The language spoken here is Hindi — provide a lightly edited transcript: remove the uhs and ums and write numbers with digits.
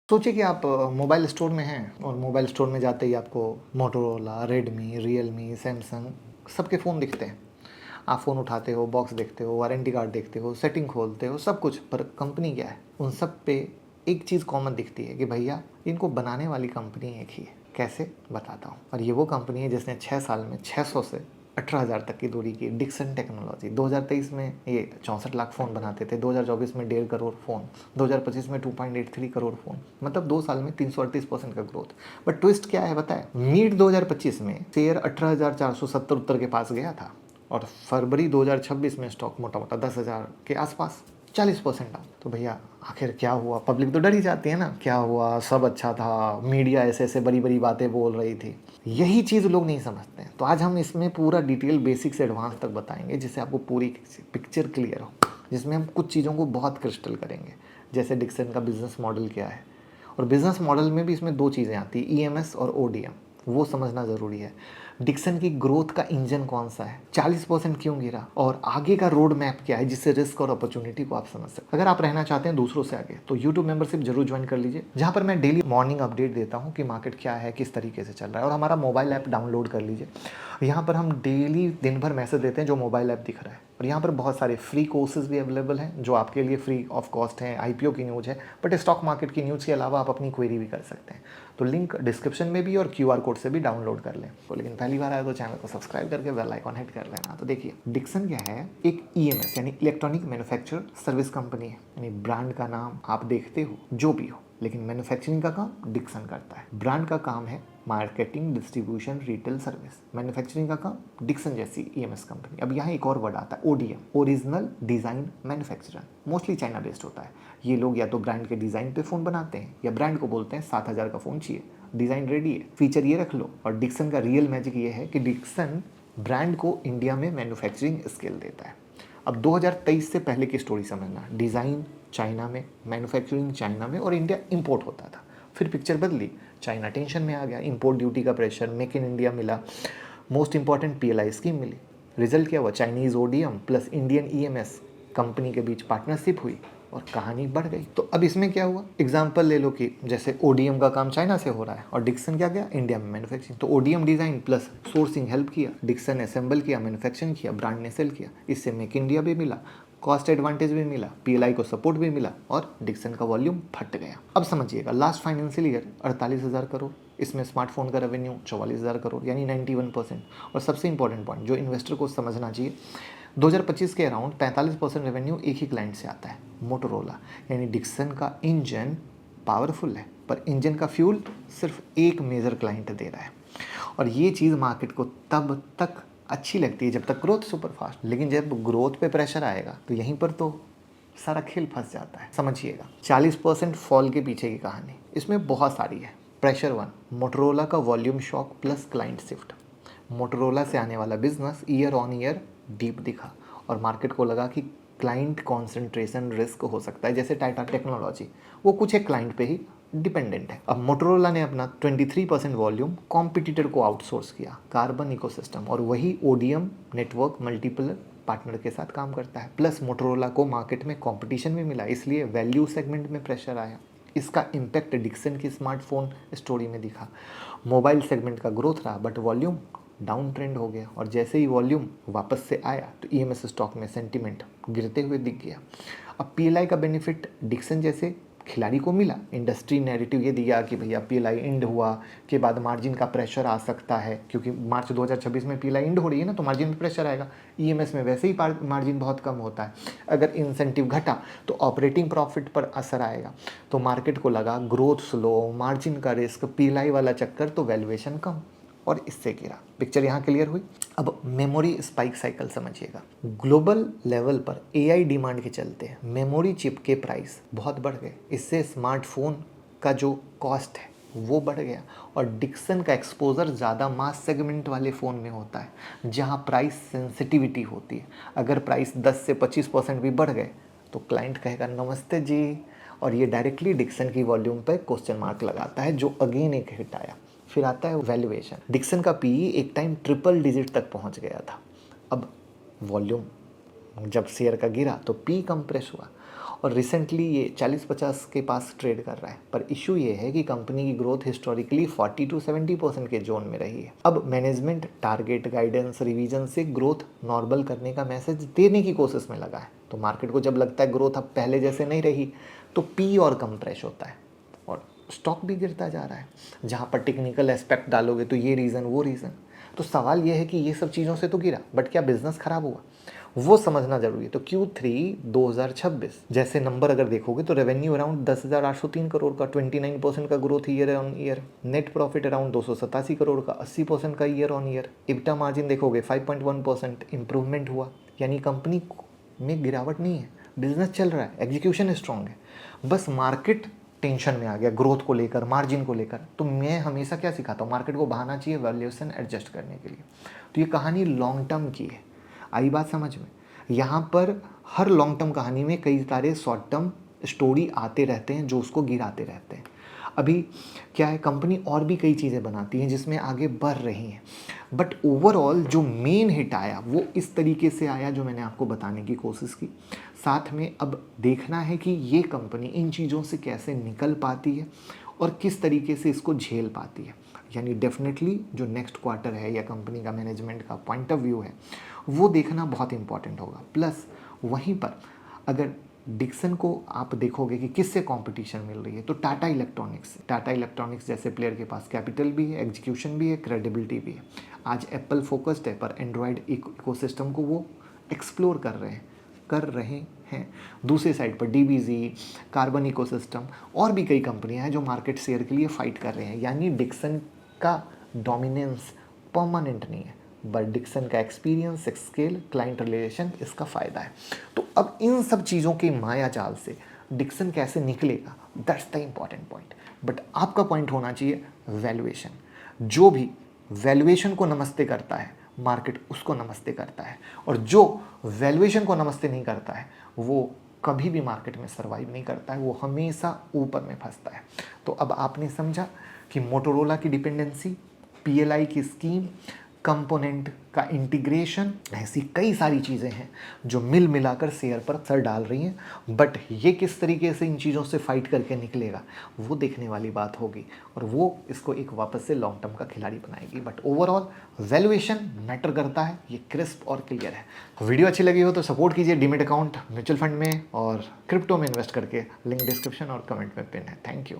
सोचिए कि आप मोबाइल स्टोर में हैं और मोबाइल स्टोर में जाते ही आपको मोटोरोला, रेडमी, रियलमी, सैमसंग सबके फ़ोन दिखते हैं। आप फ़ोन उठाते हो, बॉक्स देखते हो, वारंटी कार्ड देखते हो, सेटिंग खोलते हो, सब कुछ, पर कंपनी क्या है? उन सब पे एक चीज़ कॉमन दिखती है कि भैया इनको बनाने वाली कंपनी एक ही है। कैसे? बताता हूँ। और ये वो कंपनी है जिसने 6 साल में 600 से 18,000 तक की दूरी की। डिक्सन टेक्नोलॉजी 2023 में ये 64 लाख फ़ोन बनाते थे, 2024 में 1.5 करोड़ फ़ोन, 2025 में 2.83 करोड़ फ़ोन, मतलब 2 साल में 338% का ग्रोथ। बट ट्विस्ट क्या है बताए? मिड 2025 में शेयर 18,470 के पास गया था और फरवरी 2026 में स्टॉक मोटा मोटा 10,000 के आसपास, 40% डाउन। तो भैया आखिर क्या हुआ? पब्लिक तो डर ही जाती है ना, क्या हुआ, सब अच्छा था, मीडिया ऐसे ऐसे बड़ी बड़ी बातें बोल रही थी। यही चीज़ लोग नहीं समझते हैं। तो आज हम इसमें पूरा डिटेल बेसिक से एडवांस तक बताएंगे, जिससे आपको पूरी पिक्चर क्लियर हो, जिसमें हम कुछ चीज़ों को बहुत क्रिस्टल करेंगे, जैसे डिक्सन का बिजनेस मॉडल क्या है। और बिजनेस मॉडल में भी इसमें दो चीज़ें आती है, ईएमएस और ओडीएम, वो समझना ज़रूरी है। डिक्सन की ग्रोथ का इंजन कौन सा है, 40% क्यों गिरा, और आगे का रोड मैप क्या है, जिससे रिस्क और अपॉर्चुनिटी को आप समझ सकते। अगर आप रहना चाहते हैं दूसरों से आगे, तो यूट्यूब मेंबरशिप जरूर ज्वाइन कर लीजिए, जहां पर मैं डेली मॉर्निंग अपडेट देता हूं कि मार्केट क्या है, किस तरीके से चल रहा है। और हमारा मोबाइल ऐप डाउनलोड कर लीजिए, यहाँ पर हम डेली दिन भर मैसेज देते हैं जो मोबाइल ऐप दिख रहा है। और यहाँ पर बहुत सारे फ्री कोर्सेज भी अवेलेबल हैं जो आपके लिए फ्री ऑफ कॉस्ट हैं। आईपीओ की न्यूज़ है, बट स्टॉक मार्केट की न्यूज़ के अलावा आप अपनी क्वेरी भी कर सकते हैं। तो लिंक डिस्क्रिप्शन में भी और क्यूआर कोड से भी डाउनलोड कर लें। तो लेकिन पहली बार आया तो चैनल को सब्सक्राइब करके बेल आइकॉन हिट कर लेना। तो देखिए, डिक्सन क्या है? एक ईएमएस यानी इलेक्ट्रॉनिक मैन्युफैक्चर सर्विस कंपनी है। यानी ब्रांड का नाम आप देखते हो जो भी हो, लेकिन मैन्युफैक्चरिंग का काम डिक्सन करता है। ब्रांड का काम है marketing, distribution, retail service. Manufacturing का काम डिक्सन जैसी ईएमएस कंपनी। अब यहाँ एक और वर्ड आता है, ODM, original design manufacturer. Mostly China based होता है। ये लोग या तो ब्रांड के डिज़ाइन पे फ़ोन बनाते हैं, या ब्रांड को बोलते हैं 7,000 का फ़ोन चाहिए, डिज़ाइन रेडी है, फीचर ये रख लो। और डिक्सन का रियल मैजिक ये है कि डिक्सन ब्रांड को इंडिया में मैन्युफैक्चरिंग स्किल देता है। अब 2023 से पहले की स्टोरी समझना, डिज़ाइन चाइना में, मैन्युफैक्चरिंग चाइना में, और इंडिया इंपोर्ट होता था। फिर पिक्चर बदली, चाइना टेंशन में आ गया, इंपोर्ट ड्यूटी का प्रेशर, मेक इन इंडिया मिला, मोस्ट इंपॉर्टेंट पीएलआई स्कीम मिली। रिजल्ट क्या हुआ? Chinese ODM plus Indian EMS company के बीच पार्टनरशिप हुई और कहानी बढ़ गई। तो अब इसमें क्या हुआ? एग्जाम्पल ले लो कि जैसे ओडीएम का काम चाइना से हो रहा है और डिक्सन क्या गया इंडिया में मैन्युफैक्चरिंग। तो ODM design plus sourcing help किया, डिक्सन असेंबल किया, मैन्युफैक्चरिंग किया, ब्रांड ने सेल किया। इससे मेक इंडिया भी मिला, कॉस्ट एडवांटेज भी मिला, पीएलआई को सपोर्ट भी मिला, और डिक्सन का वॉल्यूम फट गया। अब समझिएगा, लास्ट फाइनेंशियल ईयर 48,000 करोड़, इसमें स्मार्टफोन का रेवेन्यू 44,000 करोड़ यानी 91%। और सबसे इंपॉर्टेंट पॉइंट जो इन्वेस्टर को समझना चाहिए, 2025 के अराउंड 45% रेवेन्यू एक ही क्लाइंट से आता है, मोटोरोला। यानी डिक्सन का इंजन पावरफुल है, पर इंजन का फ्यूल सिर्फ एक मेजर क्लाइंट दे रहा है। और ये चीज़ मार्केट को तब तक अच्छी लगती है जब तक ग्रोथ सुपर फास्ट, लेकिन जब ग्रोथ पे प्रेशर आएगा तो यहीं पर तो सारा खेल फंस जाता है। समझिएगा, 40% फॉल के पीछे की कहानी इसमें बहुत सारी है। प्रेशर 1, मोटोरोला का volume shock plus client shift. Motorola से आने वाला business year on year deep दिखा और मार्केट को लगा कि क्लाइंट कॉन्सेंट्रेशन रिस्क हो सकता है, जैसे टाटा टेक्नोलॉजी, वो कुछ एक क्लाइंट पे ही डिपेंडेंट है। अब मोटोरोला ने अपना 23% वॉल्यूम कॉम्पिटिटर को आउटसोर्स किया, कार्बन इकोसिस्टम, और वही ओडीएम नेटवर्क मल्टीपल पार्टनर के साथ काम करता है। प्लस मोटोरोला को मार्केट में कंपटीशन भी मिला, इसलिए वैल्यू सेगमेंट में प्रेशर आया। इसका इम्पैक्ट डिक्सन की स्मार्टफोन स्टोरी में दिखा। मोबाइल सेगमेंट का ग्रोथ रहा बट वॉल्यूम डाउन ट्रेंड हो गया, और जैसे ही वॉल्यूम वापस से आया तो ईएमएस स्टॉक में सेंटीमेंट गिरते हुए दिख गया। अब पीएलआई का बेनिफिट डिक्सन जैसे खिलाड़ी को मिला। इंडस्ट्री नैरेटिव ये दिया कि भैया पीएलआई इंड हुआ के बाद मार्जिन का प्रेशर आ सकता है, क्योंकि मार्च 2026 में पीएलआई इंड हो रही है ना, तो मार्जिन में प्रेशर आएगा। ईएमएस में वैसे ही मार्जिन बहुत कम होता है, अगर इंसेंटिव घटा तो ऑपरेटिंग प्रॉफिट पर असर आएगा। तो मार्केट को लगा ग्रोथ स्लो, मार्जिन का रिस्क, पीएलआई वाला चक्कर, तो वैल्यूएशन कम, और इससे गिरा। पिक्चर यहाँ क्लियर हुई। अब मेमोरी स्पाइक साइकिल समझिएगा। ग्लोबल लेवल पर एआई डिमांड के चलते मेमोरी चिप के प्राइस बहुत बढ़ गए, इससे स्मार्टफोन का जो कॉस्ट है वो बढ़ गया। और डिक्सन का एक्सपोजर ज़्यादा मास सेगमेंट वाले फ़ोन में होता है, जहाँ प्राइस सेंसिटिविटी होती है। अगर प्राइस 10 से 25% भी बढ़ गए तो क्लाइंट कहेगा नमस्ते जी, और ये डायरेक्टली डिक्सन की वॉल्यूम पर क्वेश्चन मार्क लगाता है, जो अगेन एक हिट आया। फिर आता है वैल्यूएशन। डिक्सन का पीई एक टाइम ट्रिपल डिजिट तक पहुंच गया था। अब वॉल्यूम जब शेयर का गिरा तो पी कंप्रेस हुआ, और रिसेंटली ये 40-50 के पास ट्रेड कर रहा है। पर इशू ये है कि कंपनी की ग्रोथ हिस्टोरिकली 40-70% के जोन में रही है। अब मैनेजमेंट टारगेट गाइडेंस रिवीजन से ग्रोथ नॉर्मल करने का मैसेज देने की कोशिश में लगा है। तो मार्केट को जब लगता है ग्रोथ अब पहले जैसे नहीं रही तो पी और कंप्रेस होता है और स्टॉक भी गिरता जा रहा है। जहाँ पर टेक्निकल एस्पेक्ट डालोगे तो ये रीज़न वो रीज़न। तो सवाल ये है कि ये सब चीज़ों से तो गिरा, बट क्या बिजनेस खराब हुआ, वो समझना जरूरी है। तो Q3 2026 जैसे नंबर अगर देखोगे तो रेवेन्यू अराउंड 10,803 करोड़ का 29% का growth year on year, net profit around 287 crore का 80% का year on year, EBITDA margin देखोगे 5.1% इंप्रूवमेंट हुआ। यानी कंपनी में गिरावट नहीं है, बिजनेस चल रहा है, एग्जीक्यूशन स्ट्रॉन्ग है। बस मार्केट टेंशन में आ गया ग्रोथ को लेकर, मार्जिन को लेकर। तो मैं हमेशा क्या सिखाता हूँ, मार्केट को बहाना चाहिए वैल्यूएशन एडजस्ट करने के लिए। तो ये कहानी लॉन्ग टर्म की है, आई बात समझ में। यहाँ पर हर लॉन्ग टर्म कहानी में कई सारे शॉर्ट टर्म स्टोरी आते रहते हैं जो उसको गिराते रहते हैं। अभी क्या है, कंपनी और भी कई चीज़ें बनाती हैं जिसमें आगे बढ़ रही हैं, बट ओवरऑल जो मेन हिट आया वो इस तरीके से आया जो मैंने आपको बताने की कोशिश की। साथ में अब देखना है कि ये कंपनी इन चीज़ों से कैसे निकल पाती है और किस तरीके से इसको झेल पाती है। यानी डेफिनेटली जो नेक्स्ट क्वार्टर है या कंपनी का मैनेजमेंट का पॉइंट ऑफ व्यू है वो देखना बहुत इंपॉर्टेंट होगा। प्लस वहीं पर अगर डिक्सन को आप देखोगे कि किससे कंपटीशन मिल रही है तो टाटा इलेक्ट्रॉनिक्स। टाटा इलेक्ट्रॉनिक्स जैसे प्लेयर के पास कैपिटल भी है, एग्जीक्यूशन भी है, क्रेडिबिलिटी भी है। आज एप्पल फोकस्ड है पर एंड्रॉयड इकोसिस्टम को वो एक्सप्लोर कर रहे हैं। दूसरी साइड पर डीबीजी, कार्बन इकोसिस्टम और भी कई कंपनियां हैं जो मार्केट शेयर के लिए फाइट कर रहे हैं। यानी डिक्सन का डोमिनेंस परमानेंट नहीं है, बट डिक्सन का एक्सपीरियंस, स्केल, क्लाइंट रिलेशन इसका फ़ायदा है। तो अब इन सब चीज़ों के माया जाल से डिक्सन कैसे निकलेगा, that's the important point. But आपका पॉइंट होना चाहिए वैल्यूएशन। जो भी वैल्यूएशन को नमस्ते करता है मार्केट उसको नमस्ते करता है, और जो वैल्यूएशन को नमस्ते नहीं करता है वो कभी भी मार्केट में सर्वाइव नहीं करता है, वो हमेशा ऊपर में फंसता है। तो अब आपने समझा कि मोटोरोला की डिपेंडेंसी, पीएलआई की स्कीम, कंपोनेंट का इंटीग्रेशन, ऐसी कई सारी चीज़ें हैं जो मिल मिलाकर शेयर पर असर डाल रही हैं। बट ये किस तरीके से इन चीज़ों से फाइट करके निकलेगा वो देखने वाली बात होगी, और वो इसको एक वापस से लॉन्ग टर्म का खिलाड़ी बनाएगी। बट ओवरऑल वैल्यूएशन मैटर करता है, ये क्रिस्प और क्लियर है। वीडियो अच्छी लगी हो तो सपोर्ट कीजिए डीमेट अकाउंट म्यूचुअल फंड में और क्रिप्टो में इन्वेस्ट करके। लिंक डिस्क्रिप्शन और कमेंट में पिन है। Thank you.